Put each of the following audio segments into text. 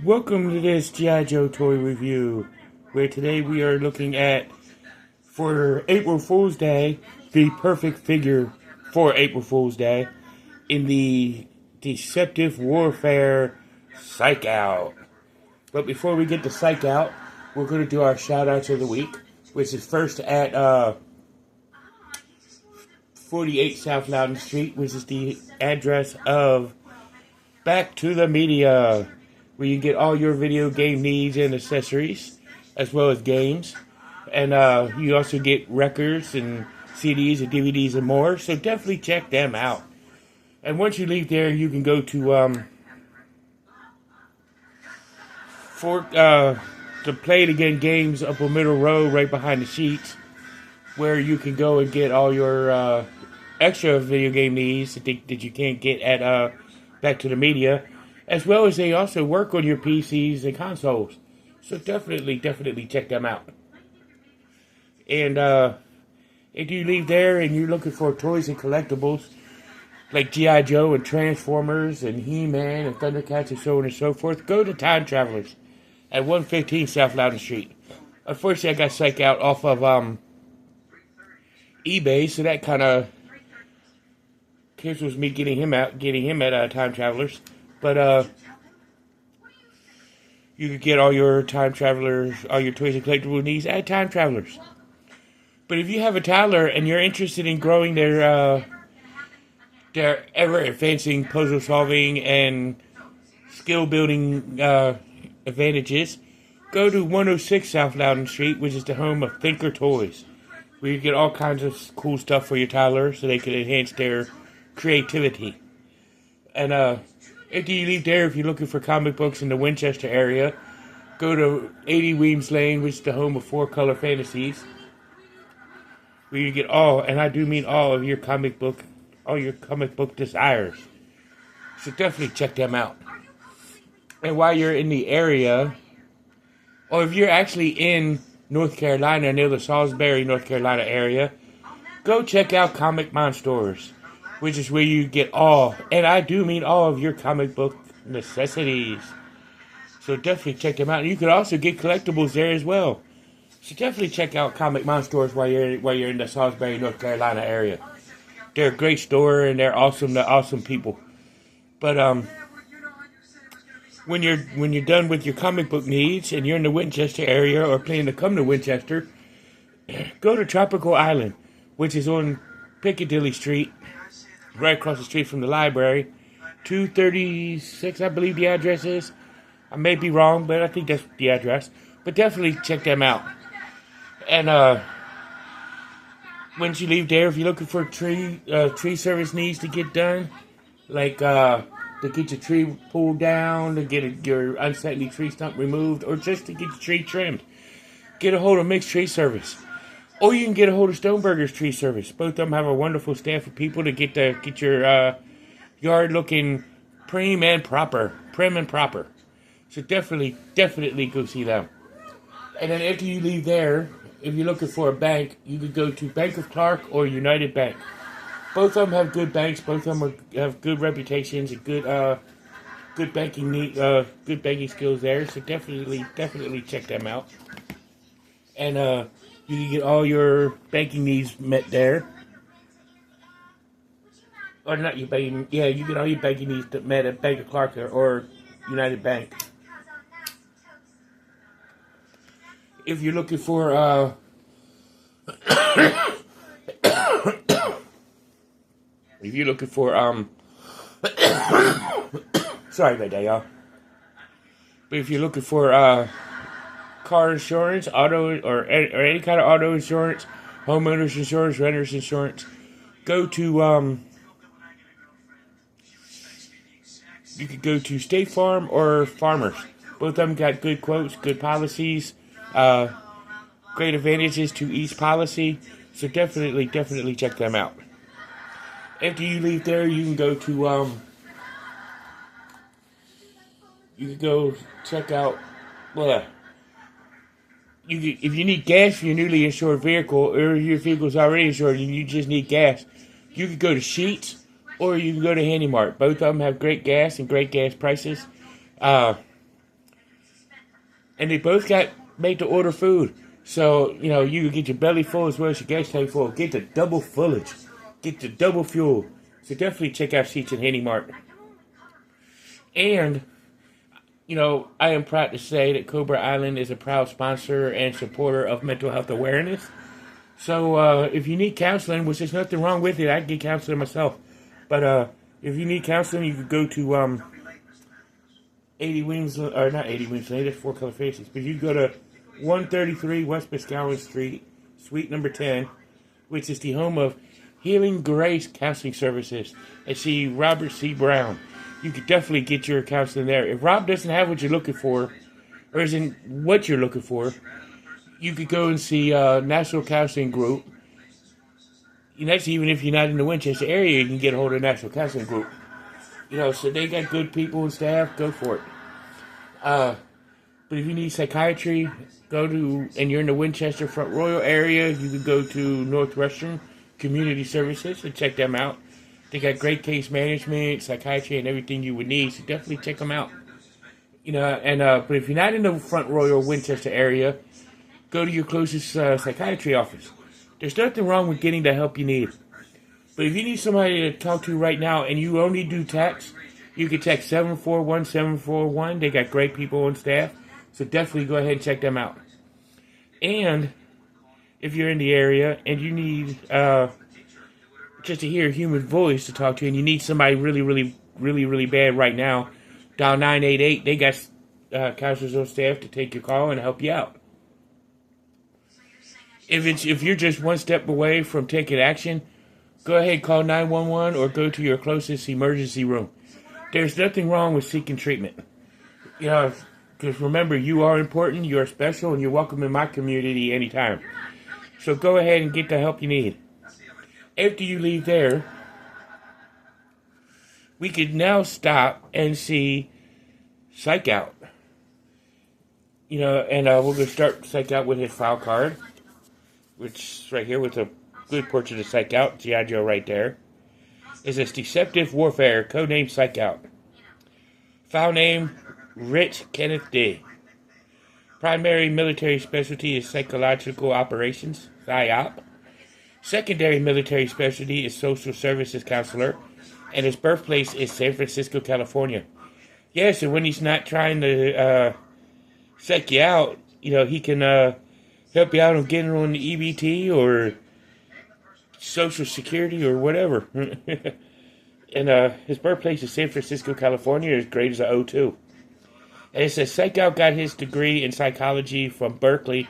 Welcome to this G.I. Joe toy review, where today we are looking at, for April Fool's Day, the perfect figure for April Fool's Day in the Deceptive Warfare Psyche-Out. But before we get to Psyche-Out, we're going to do our shout-outs of the week, which is first at 48 South Loudon Street, which is the address of Back to the Media, where you get all your video game needs and accessories, as well as games. And you also get records and CDs and DVDs and more, so definitely check them out. And once you leave there, you can go to to Play It Again Games up on Middle Row, right behind the sheets, where you can go and get all your extra video game needs that you can't get at Back to the Media, as well as they also work on your PCs and consoles. So definitely check them out. And if you leave there and you're looking for toys and collectibles, like G.I. Joe and Transformers and He-Man and Thundercats and so on and so forth, go to Time Travelers at 115 South Loudon Street. Unfortunately, I got Psyche-Out off of eBay, so that kind of cancels me getting him at Time Travelers. But you can get all your Time Travelers, all your toys and collectible needs at Time Travelers. But if you have a toddler and you're interested in growing their ever-advancing puzzle-solving and skill-building advantages, go to 106 South Loudon Street, which is the home of Thinker Toys, where you get all kinds of cool stuff for your toddler so they can enhance their creativity. And after you leave there, if you're looking for comic books in the Winchester area, go to 80 Weems Lane, which is the home of Four Color Fantasies, where you get all, and I do mean all of your comic book desires. So definitely check them out. And while you're in the area, or if you're actually in North Carolina, near the Salisbury, North Carolina area, go check out Comic Monsters, which is where you get all, and I do mean all of your comic book necessities. So definitely check them out. And you can also get collectibles there as well. So definitely check out Comic Monsters while you're in the Salisbury, North Carolina area. They're a great store and they're awesome. They're awesome people. But when you're done with your comic book needs and you're in the Winchester area or planning to come to Winchester, go to Tropical Island, which is on Piccadilly Street, right across the street from the library. 236, I believe the address is. I may be wrong, but I think that's the address. But definitely check them out. And once you leave there, if you're looking for tree service needs to get done, like to get your tree pulled down, to get your unsightly tree stump removed, or just to get your tree trimmed, get a hold of Mixed Tree Service. Or you can get a hold of Stoneburger's Tree Service. Both of them have a wonderful staff of people to get your yard looking prim and proper. So definitely go see them. And then after you leave there, if you're looking for a bank, you could go to Bank of Clark or United Bank. Both of them have good banks. Both of them have good reputations and good banking skills there. So definitely check them out. And you can get all your banking needs met there. Or not your banking, yeah, you get all your banking needs met at Bank of Clark or United Bank. If you're looking for sorry about that, y'all. But if you're looking for car insurance, auto, or any kind of auto insurance, homeowners insurance, renters insurance, go to you could go to State Farm or Farmers. Both of them got good quotes, good policies, great advantages to each policy. So definitely check them out. After you leave there, you can go to you can go check out. Well, if you need gas for your newly insured vehicle, or your vehicle's already insured and you just need gas, you could go to Sheetz or you can go to Handy Mart. Both of them have great gas and great gas prices. and they both got made to order food. So, you know, you get your belly full as well as your gas tank full. Get the double fullage. Get the double fuel. So definitely check out Sheets and Handy Mart. And, you know, I am proud to say that Cobra Island is a proud sponsor and supporter of mental health awareness. So if you need counseling, which there's nothing wrong with it, I get counseling myself. But if you need counseling, you could go to 80 Wings, or not 80 Wings Lane, that's Four Color Faces. But you go to 133 West Biscayne Street, Suite number 10, which is the home of Healing Grace Counseling Services. And see Robert C. Brown. You could definitely get your counseling there. If Rob doesn't have what you're looking for, or isn't what you're looking for, you could go and see National Counseling Group. That's even if you're not in the Winchester area, you can get a hold of National Counseling Group. You know, so they got good people and staff, go for it. But if you need psychiatry, and you're in the Winchester Front Royal area, you could go to Northwestern Community Services and check them out. They got great case management, psychiatry, and everything you would need, so definitely check them out. You know, and but if you're not in the Front Royal Winchester area, go to your closest psychiatry office. There's nothing wrong with getting the help you need. But if you need somebody to talk to right now and you only do text, you can text 741-741. They got great people on staff. So definitely go ahead and check them out. And if you're in the area and you need just to hear a human voice to talk to, and you need somebody really bad right now, dial 988. They got counselors on staff to take your call and help you out. If you're just one step away from taking action, go ahead and call 911 or go to your closest emergency room. There's nothing wrong with seeking treatment. You know, because remember, you are important, you are special, and you're welcome in my community anytime. So go ahead and get the help you need. After you leave there, we could now stop and see Psyche-Out. You know, and we're going to start Psyche-Out with his file card, which is right here with a good portrait of Psyche-Out, G.I. Joe right there. It says Deceptive Warfare, codename Psyche-Out. File name, Rich Kenneth D. Primary military specialty is psychological operations, PSYOP. Secondary military specialty is social services counselor, and his birthplace is San Francisco, California. Yeah, so when he's not trying to psych you out, you know, he can help you out on getting on the EBT or Social Security or whatever. And his birthplace is San Francisco, California. His grade is a 02. And it says Psyche-Out got his degree in psychology from Berkeley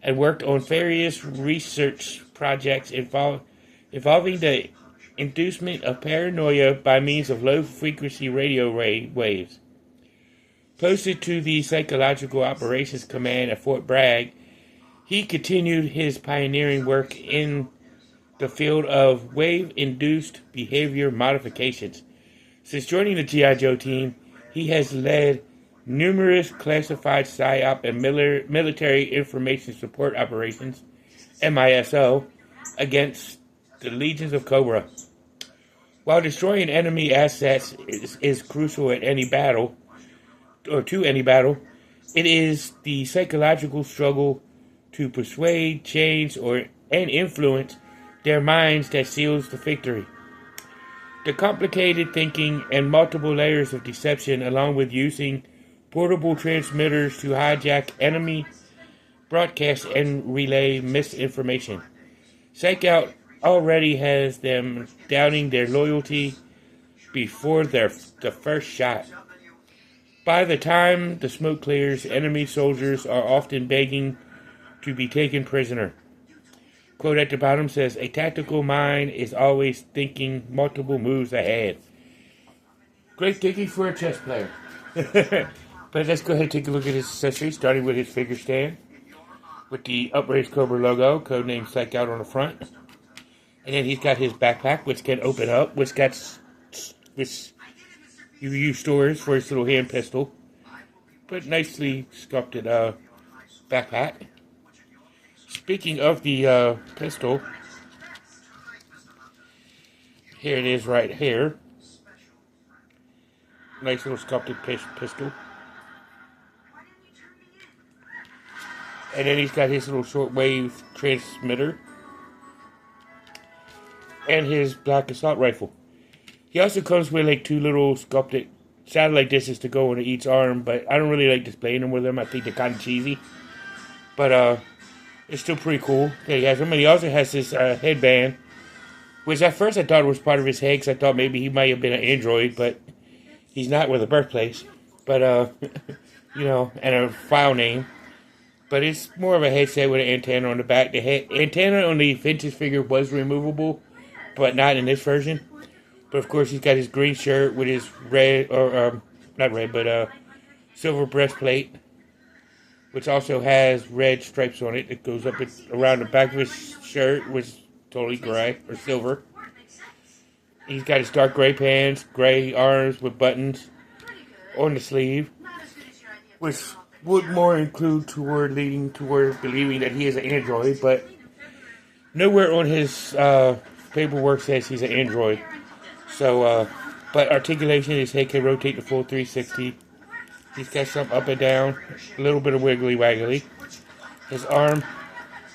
and worked on various research projects involving the inducement of paranoia by means of low-frequency radio waves. Posted to the Psychological Operations Command at Fort Bragg, he continued his pioneering work in the field of wave-induced behavior modifications. Since joining the G.I. Joe team, he has led numerous classified PSYOP and military information support operations, MISO, against the legions of Cobra. While destroying enemy assets is crucial at any battle, or to any battle, it is the psychological struggle to persuade, change, and influence their minds that seals the victory. The complicated thinking and multiple layers of deception, along with using portable transmitters to hijack enemy broadcasts and relay misinformation. Psyche-Out already has them doubting their loyalty before the first shot. By the time the smoke clears, enemy soldiers are often begging to be taken prisoner. Quote at the bottom says, a tactical mind is always thinking multiple moves ahead. Great thinking for a chess player. But let's go ahead and take a look at his accessories, starting with his figure stand with the upraised Cobra logo, codename Psyche-Out on the front. And then he's got his backpack, which can open up, which you use storage for his little hand pistol. But nicely sculpted backpack. Speaking of the pistol, here it is right here. Nice little sculpted pistol. And then he's got his little shortwave transmitter. And his black assault rifle. He also comes with like 2 little sculpted satellite dishes to go into each arm, but I don't really like displaying them with them. I think they're kind of cheesy. But it's still pretty cool that he has them. And he also has this headband, which at first I thought was part of his head, because I thought maybe he might have been an android, but he's not with a birthplace. But, you know, and a file name. But it's more of a headset with an antenna on the back. The antenna on the vintage figure was removable, but not in this version. But of course, he's got his green shirt with his red, or not red, but silver breastplate, which also has red stripes on it. It goes up around the back of his shirt, which is totally gray or silver. He's got his dark gray pants, gray arms with buttons on the sleeve, which would more include leading toward believing that he is an android, but nowhere on his paperwork says he's an android. So, but articulation, his head can rotate the full 360. He's got some up and down, a little bit of wiggly waggly. His arm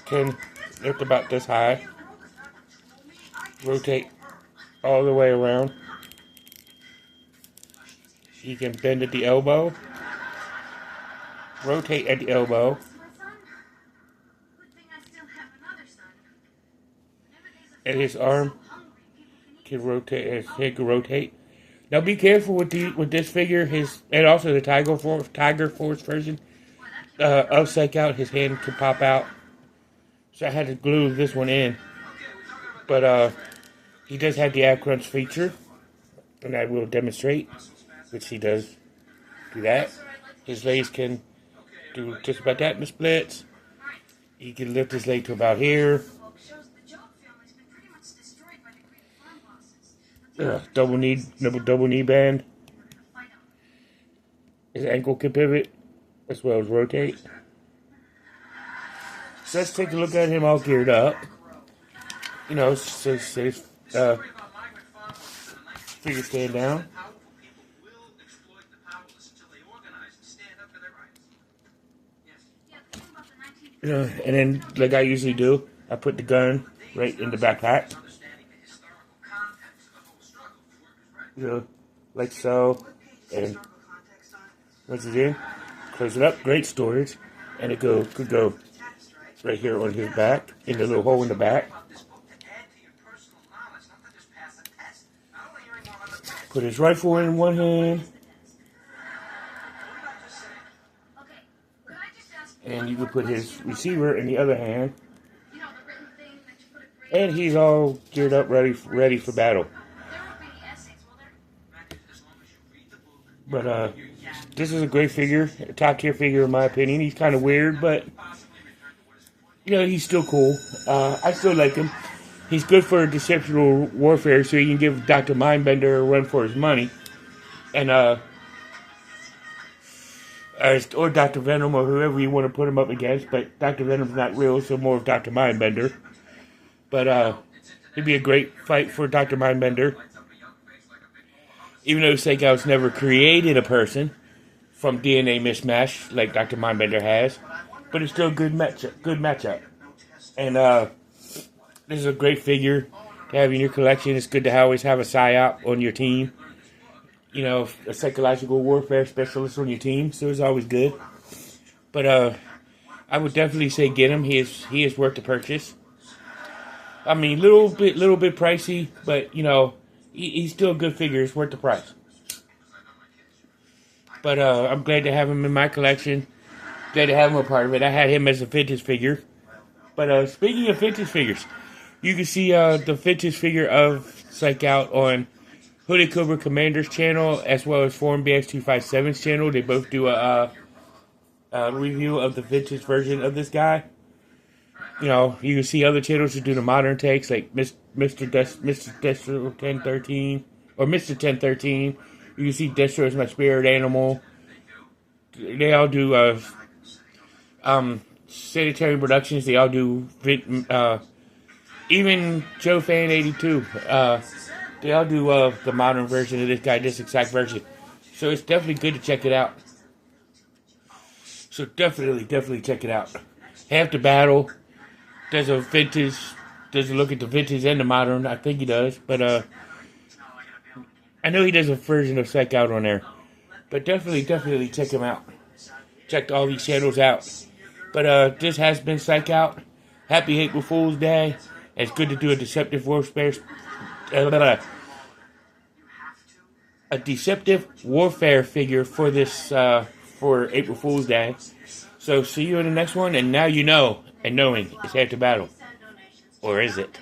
can lift about this high, rotate all the way around. He can bend at the elbow, rotate at the elbow, and his arm can rotate. His head can rotate. Now be careful with this figure. And also the Tiger Force version of Psyche-Out. His hand can pop out, so I had to glue this one in. But he does have the ab crunch feature, and I will demonstrate, which he does do that. His legs can do just about that in the splits. He can lift his leg to about here. Double knee band. His ankle can pivot as well as rotate. So let's take a look at him all geared up. You know, so his figure stand down. You know, and then like I usually do, I put the gun right in the backpack. You know, like so, and once it's in, close it up, great storage, and it could go right here on his back, in the little hole in the back. Put his rifle in one hand, and you can put his receiver in the other hand, and he's all geared up, ready for battle. But this is a great figure, a top tier figure in my opinion. He's kind of weird, but you know, he's still cool. I still like him. He's good for deceptional warfare, so he can give Dr. Mindbender a run for his money, and or Dr. Venom or whoever you want to put him up against. But Dr. Venom's not real, so more of Dr. Mindbender. But it'd be a great fight for Dr. Mindbender. Even though Psyche-Out's never created a person from DNA mismatch like Dr. Mindbender has, but it's still a good matchup. And this is a great figure to have in your collection. It's good to always have a Psy-Op on your team. You know, a psychological warfare specialist on your team, so it's always good. But I would definitely say get him. He is worth the purchase. I mean, little bit pricey, but you know, he's still a good figure. It's worth the price. But I'm glad to have him in my collection. Glad to have him a part of it. I had him as a vintage figure. But speaking of vintage figures, you can see the vintage figure of Psyche-Out on Hooded Cobra Commander's channel, as well as Forum BX257's channel. They both do a review of the vintage version of this guy. You know, you can see other channels who do the modern takes, like Mr. Destro 1013 or Mr. 1013. You can see Destro is my spirit animal. They all do Sanitary Productions. They all do even Joe Fan 82. They all do the modern version of this guy, this exact version. So it's definitely good to check it out. So definitely check it out. Half the Battle. Does a vintage, does a look at the vintage and the modern. I think he does, but I know he does a version of Psyche-Out on there. But definitely check him out. Check all these channels out. But this has been Psyche-Out. Happy April Fool's Day. It's good to do a deceptive warfare. A deceptive warfare figure for this for April Fool's Day. So see you in the next one. And now you know, and knowing is half the battle, or is it?